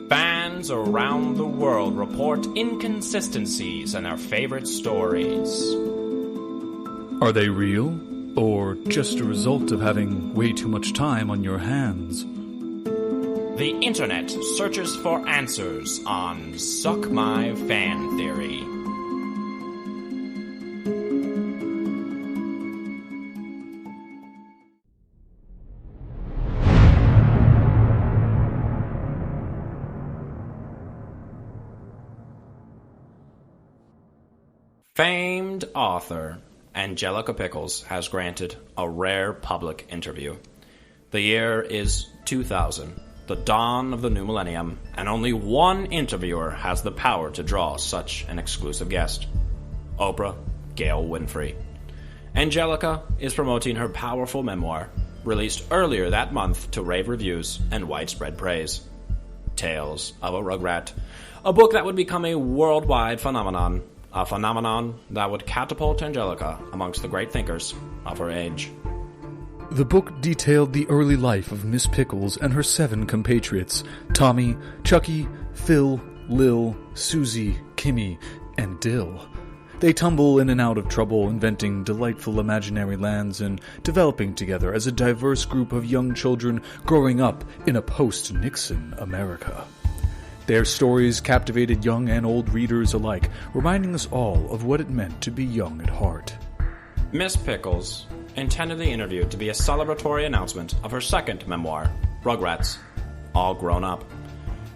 Fans around the world report inconsistencies in their favorite stories. Are they real, or just a result of having way too much time on your hands? The internet searches for answers on Suck My Fan Theory. Famed author Angelica Pickles has granted a rare public interview. The year is 2000, the dawn of the new millennium, and only one interviewer has the power to draw such an exclusive guest: Oprah Gail Winfrey. Angelica is promoting her powerful memoir, released earlier that month to rave reviews and widespread praise. Tales of a Rugrat, a book that would become a worldwide phenomenon. A phenomenon that would catapult Angelica amongst the great thinkers of her age. The book detailed the early life of Miss Pickles and her 7 compatriots: Tommy, Chucky, Phil, Lil, Susie, Kimmy, and Dill. They tumble in and out of trouble, inventing delightful imaginary lands and developing together as a diverse group of young children growing up in a post-Nixon America. Their stories captivated young and old readers alike, reminding us all of what it meant to be young at heart. Miss Pickles intended the interview to be a celebratory announcement of her second memoir, Rugrats, All Grown Up.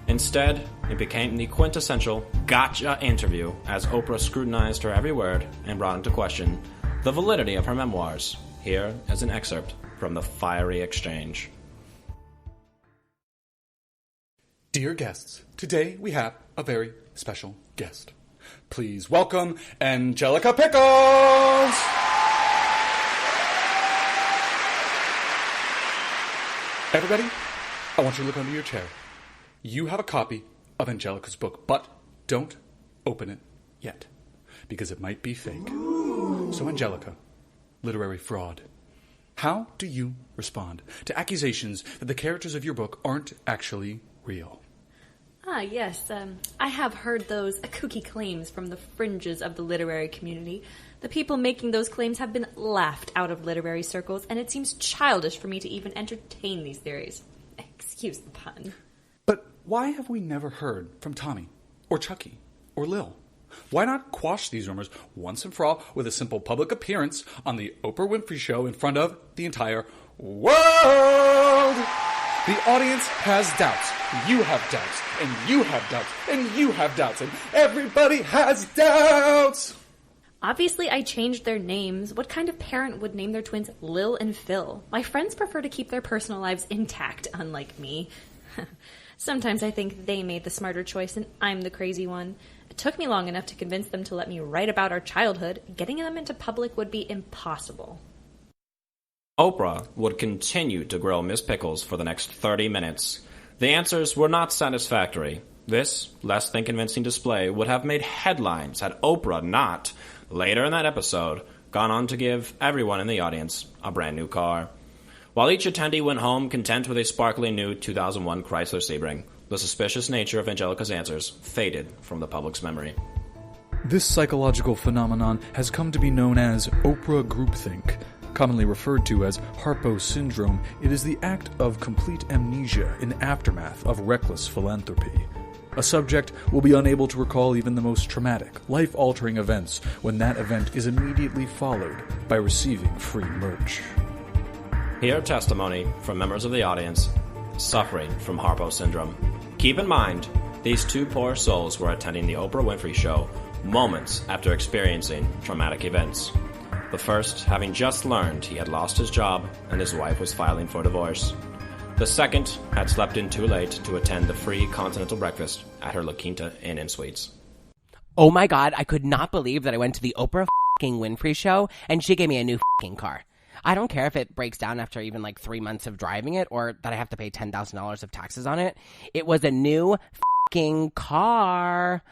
Instead, it became the quintessential gotcha interview as Oprah scrutinized her every word and brought into question the validity of her memoirs. Here is an excerpt from the fiery exchange. Dear guests, today we have a very special guest. Please welcome Angelica Pickles! Everybody, I want you to look under your chair. You have a copy of Angelica's book, but don't open it yet, because it might be fake. So Angelica, literary fraud, how do you respond to accusations that the characters of your book aren't actually real? Yes. I have heard those kooky claims from the fringes of the literary community. The people making those claims have been laughed out of literary circles, and it seems childish for me to even entertain these theories. Excuse the pun. But why have we never heard from Tommy, or Chucky, or Lil? Why not quash these rumors once and for all with a simple public appearance on the Oprah Winfrey Show in front of the entire world? The audience has doubts. You have doubts. And you have doubts. And you have doubts. And everybody has doubts. Obviously, I changed their names. What kind of parent would name their twins Lil and Phil? My friends prefer to keep their personal lives intact, unlike me. Sometimes I think they made the smarter choice and I'm the crazy one. It took me long enough to convince them to let me write about our childhood. Getting them into public would be impossible. Oprah would continue to grill Miss Pickles for the next 30 minutes. The answers were not satisfactory. This less than convincing display would have made headlines had Oprah not, later in that episode, gone on to give everyone in the audience a brand new car. While each attendee went home content with a sparkling new 2001 Chrysler Sebring, the suspicious nature of Angelica's answers faded from the public's memory. This psychological phenomenon has come to be known as Oprah groupthink. Commonly referred to as Harpo syndrome, it is the act of complete amnesia in aftermath of reckless philanthropy. A subject will be unable to recall even the most traumatic, life-altering events when that event is immediately followed by receiving free merch. Hear testimony from members of the audience suffering from Harpo syndrome. Keep in mind, these two poor souls were attending the Oprah Winfrey Show moments after experiencing traumatic events. The first having just learned he had lost his job and his wife was filing for divorce. The second had slept in too late to attend the free continental breakfast at her La Quinta Inn and Suites. Oh my god, I could not believe that I went to the Oprah Winfrey Show and she gave me a new car. I don't care if it breaks down after even like 3 months of driving it or that I have to pay $10,000 of taxes on it. It was a new car.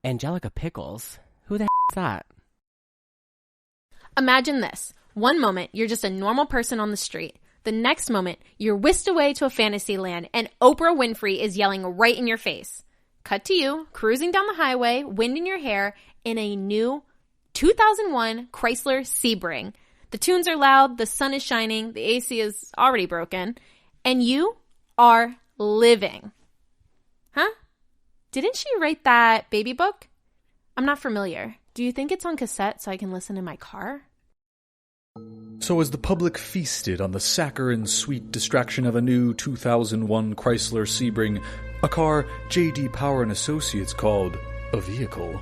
Angelica Pickles? Who the is that? Imagine this. One moment, you're just a normal person on the street. The next moment, you're whisked away to a fantasy land and Oprah Winfrey is yelling right in your face. Cut to you, cruising down the highway, wind in your hair, in a new 2001 Chrysler Sebring. The tunes are loud, the sun is shining, the AC is already broken, and you are living. Huh? Didn't she write that baby book? I'm not familiar. Do you think it's on cassette so I can listen in my car? So as the public feasted on the saccharine sweet distraction of a new 2001 Chrysler Sebring, a car J.D. Power and Associates called a vehicle,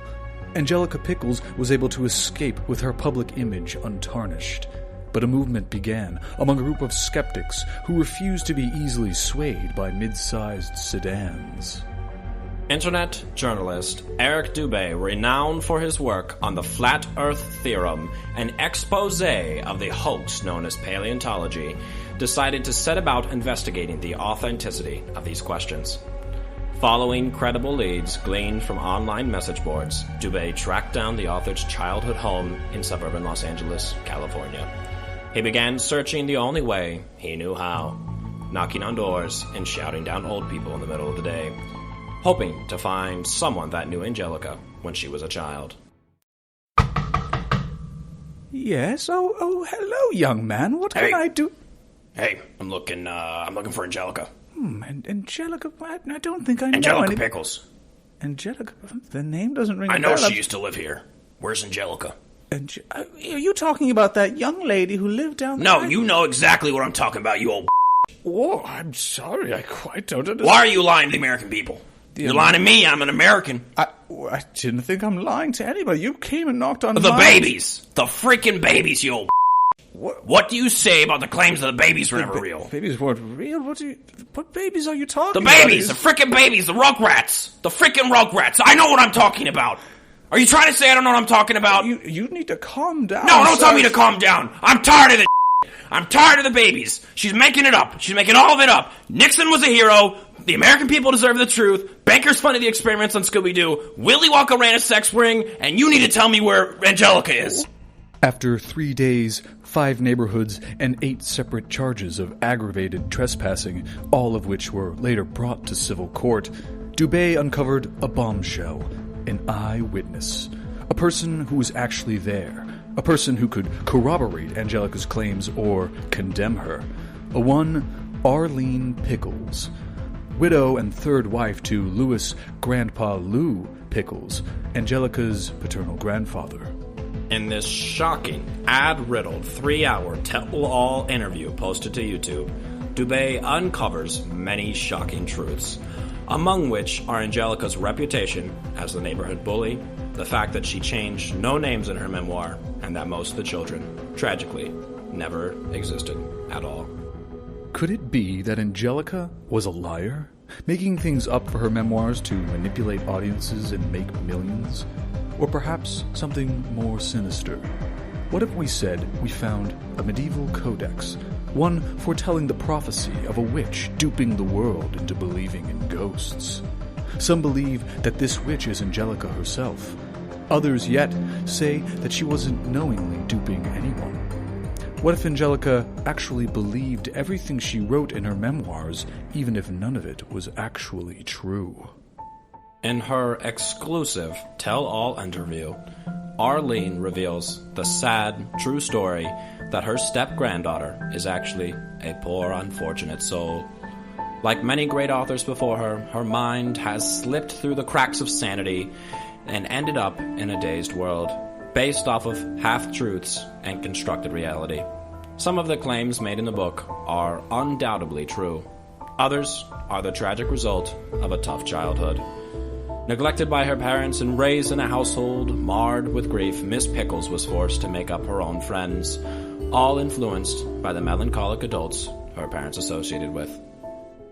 Angelica Pickles was able to escape with her public image untarnished. But a movement began among a group of skeptics who refused to be easily swayed by mid-sized sedans. Internet journalist Eric Dubé, renowned for his work on the Flat Earth Theorem, an expose of the hoax known as paleontology, decided to set about investigating the authenticity of these questions. Following credible leads gleaned from online message boards, Dubé tracked down the author's childhood home in suburban Los Angeles, California. He began searching the only way he knew how, knocking on doors and shouting down old people in the middle of the day, hoping to find someone that knew Angelica when she was a child. Yes? Oh, hello, young man. What can I do? Hey, I'm looking for Angelica. Angelica? I don't think I know Angelica Pickles. Angelica? The name doesn't ring a I know bell. she used to live here. Where's Angelica? Are you talking about that young lady who lived down there? No, you know exactly what I'm talking about, you old Oh, I'm sorry. I quite don't understand. Why are you lying to the American people? You're lying to me. I'm an American. I didn't think I'm lying to anybody. You came and knocked on the babies. The freaking babies, you old What do you say about the claims that the babies were never real? Babies weren't real? What babies are you talking about? The babies! The freaking babies! The Rugrats! The freaking Rugrats! I know what I'm talking about! Are you trying to say I don't know what I'm talking about? You need to calm down. No, don't tell me to calm down! I'm tired of this. I'm tired of the babies. She's making it up. She's making all of it up. Nixon was a hero. The American people deserve the truth. Bankers funded the experiments on Scooby-Doo. Willy Wonka ran a sex ring. And you need to tell me where Angelica is. After 3 days, 5 neighborhoods, and 8 separate charges of aggravated trespassing, all of which were later brought to civil court, Dubé uncovered a bombshell, an eyewitness, a person who was actually there, a person who could corroborate Angelica's claims or condemn her, a one Arlene Pickles, widow and third wife to Louis Grandpa Lou Pickles, Angelica's paternal grandfather. In this shocking, ad-riddled 3-hour tell-all interview posted to YouTube, Dubé uncovers many shocking truths, among which are Angelica's reputation as the neighborhood bully, the fact that she changed no names in her memoir, and that most of the children, tragically, never existed at all. Could it be that Angelica was a liar, making things up for her memoirs to manipulate audiences and make millions? Or perhaps something more sinister? What if we said we found a medieval codex, one foretelling the prophecy of a witch duping the world into believing in ghosts? Some believe that this witch is Angelica herself. Others yet say that she wasn't knowingly duping anyone. What if Angelica actually believed everything she wrote in her memoirs, even if none of it was actually true? In her exclusive tell-all interview, Arlene reveals the sad, true story that her step-granddaughter is actually a poor, unfortunate soul. Like many great authors before her, her mind has slipped through the cracks of sanity and ended up in a dazed world, based off of half-truths and constructed reality. Some of the claims made in the book are undoubtedly true. Others are the tragic result of a tough childhood. Neglected by her parents and raised in a household marred with grief, Miss Pickles was forced to make up her own friends, all influenced by the melancholic adults her parents associated with.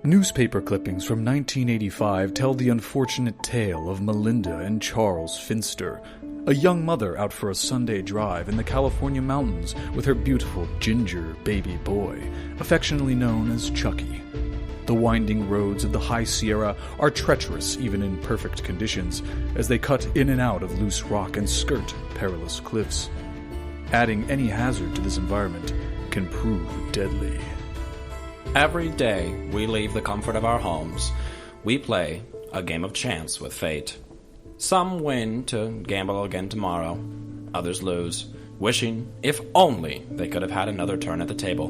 Newspaper clippings from 1985 tell the unfortunate tale of Melinda and Charles Finster, a young mother out for a Sunday drive in the California mountains with her beautiful ginger baby boy, affectionately known as Chucky. The winding roads of the High Sierra are treacherous even in perfect conditions, as they cut in and out of loose rock and skirt perilous cliffs. Adding any hazard to this environment can prove deadly. Every day we leave the comfort of our homes, we play a game of chance with fate. Some win to gamble again tomorrow. Others lose, wishing, if only, they could have had another turn at the table.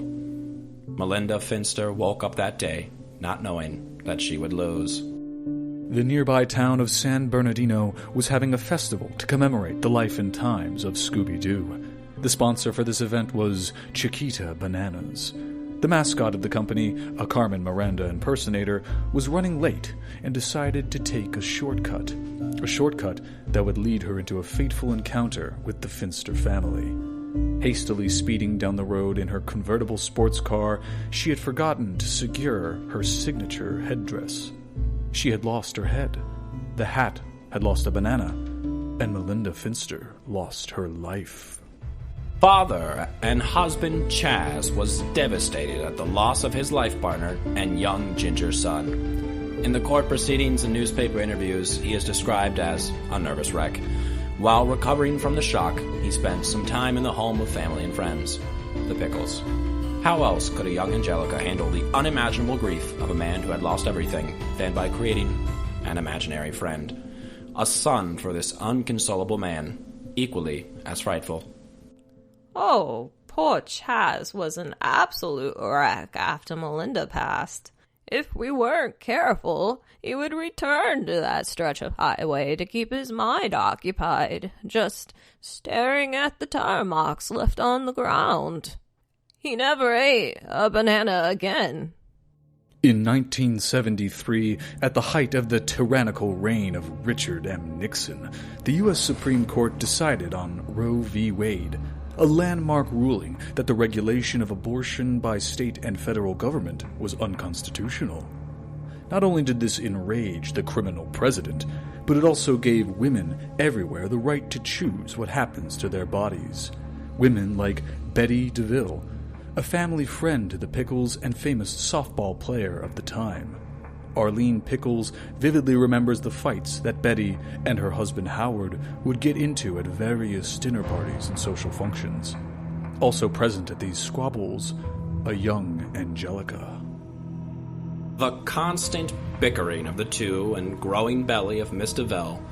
Melinda Finster woke up that day, not knowing that she would lose. The nearby town of San Bernardino was having a festival to commemorate the life and times of Scooby-Doo. The sponsor for this event was Chiquita Bananas. The mascot of the company, a Carmen Miranda impersonator, was running late and decided to take a shortcut that would lead her into a fateful encounter with the Finster family. Hastily speeding down the road in her convertible sports car, she had forgotten to secure her signature headdress. She had lost her head, the hat had lost a banana, and Melinda Finster lost her life. Father and husband Chaz was devastated at the loss of his life partner and young ginger son. In the court proceedings and newspaper interviews, he is described as a nervous wreck. While recovering from the shock, he spent some time in the home of family and friends, the Pickles. How else could a young Angelica handle the unimaginable grief of a man who had lost everything than by creating an imaginary friend? A son for this unconsolable man, equally as frightful. Oh, poor Chaz was an absolute wreck after Melinda passed. If we weren't careful, he would return to that stretch of highway to keep his mind occupied, just staring at the tire marks left on the ground. He never ate a banana again. In 1973, at the height of the tyrannical reign of Richard M. Nixon, the U.S. Supreme Court decided on Roe v. Wade, a landmark ruling that the regulation of abortion by state and federal government was unconstitutional. Not only did this enrage the criminal president, but it also gave women everywhere the right to choose what happens to their bodies. Women like Betty DeVille, a family friend to the Pickles and famous softball player of the time. Arlene Pickles vividly remembers the fights that Betty and her husband Howard would get into at various dinner parties and social functions. Also present at these squabbles, a young Angelica. The constant bickering of the two and growing belly of Miss DeVille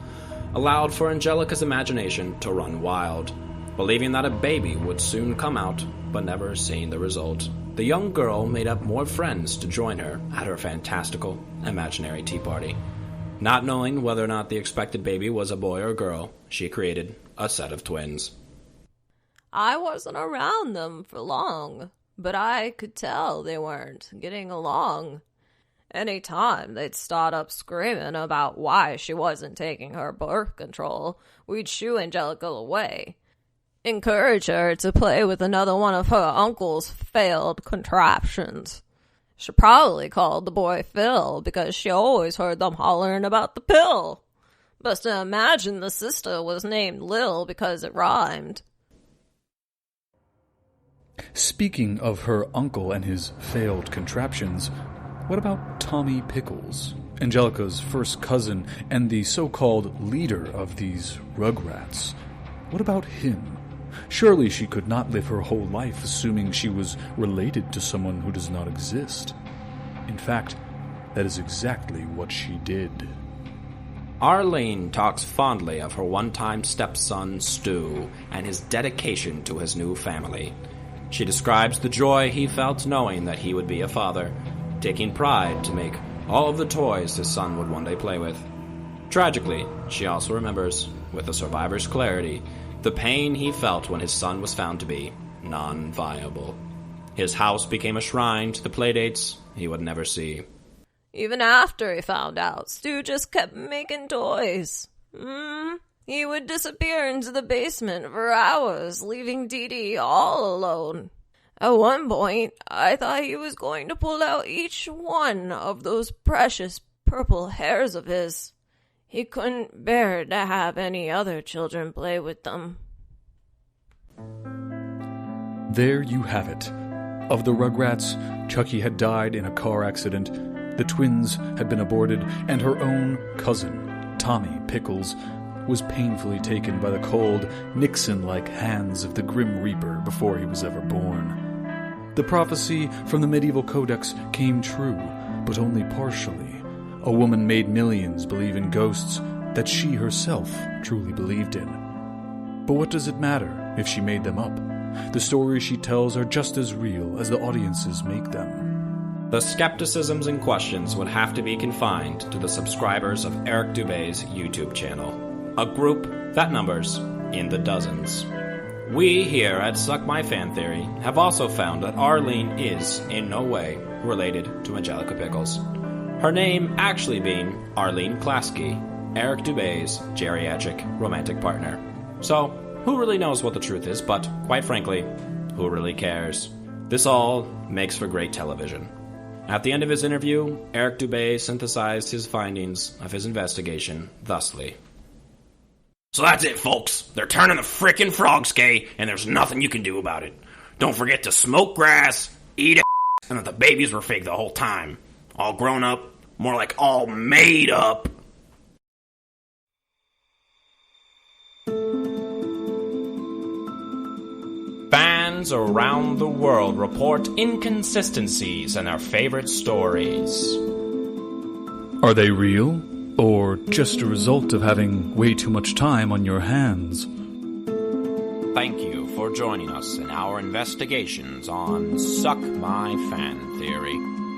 allowed for Angelica's imagination to run wild, believing that a baby would soon come out, but never seeing the result. The young girl made up more friends to join her at her fantastical, imaginary tea party. Not knowing whether or not the expected baby was a boy or girl, she created a set of twins. I wasn't around them for long, but I could tell they weren't getting along. Any time they'd start up screaming about why she wasn't taking her birth control, we'd shoo Angelica away. Encourage her to play with another one of her uncle's failed contraptions. She probably called the boy Phil because she always heard them hollering about the pill. But to imagine the sister was named Lil because it rhymed. Speaking of her uncle and his failed contraptions, what about Tommy Pickles, Angelica's first cousin and the so-called leader of these Rugrats? What about him? Surely she could not live her whole life assuming she was related to someone who does not exist. In fact, that is exactly what she did. Arlene talks fondly of her one-time stepson, Stu, and his dedication to his new family. She describes the joy he felt knowing that he would be a father, taking pride to make all of the toys his son would one day play with. Tragically, she also remembers, with a survivor's clarity, the pain he felt when his son was found to be non-viable. His house became a shrine to the playdates he would never see. Even after he found out, Stu just kept making toys. He would disappear into the basement for hours, leaving Dee Dee all alone. At one point, I thought he was going to pull out each one of those precious purple hairs of his. He couldn't bear to have any other children play with them. There you have it. Of the Rugrats, Chucky had died in a car accident, the twins had been aborted, and her own cousin, Tommy Pickles, was painfully taken by the cold, Nixon-like hands of the Grim Reaper before he was ever born. The prophecy from the medieval codex came true, but only partially. A woman made millions believe in ghosts that she herself truly believed in. But what does it matter if she made them up? The stories she tells are just as real as the audiences make them. The skepticisms and questions would have to be confined to the subscribers of Eric Dubé's YouTube channel, a group that numbers in the dozens. We here at Suck My Fan Theory have also found that Arlene is in no way related to Angelica Pickles. Her name actually being Arlene Klasky, Eric Dubé's geriatric romantic partner. So, who really knows what the truth is, but, quite frankly, who really cares? This all makes for great television. At the end of his interview, Eric Dubé synthesized his findings of his investigation thusly. So that's it, folks. They're turning the frickin' frogs gay, and there's nothing you can do about it. Don't forget to smoke grass, eat and that the babies were fake the whole time. All grown up, more like all made up. Fans around the world report inconsistencies in their favorite stories. Are they real, or just a result of having way too much time on your hands? Thank you for joining us in our investigations on Suck My Fan Theory.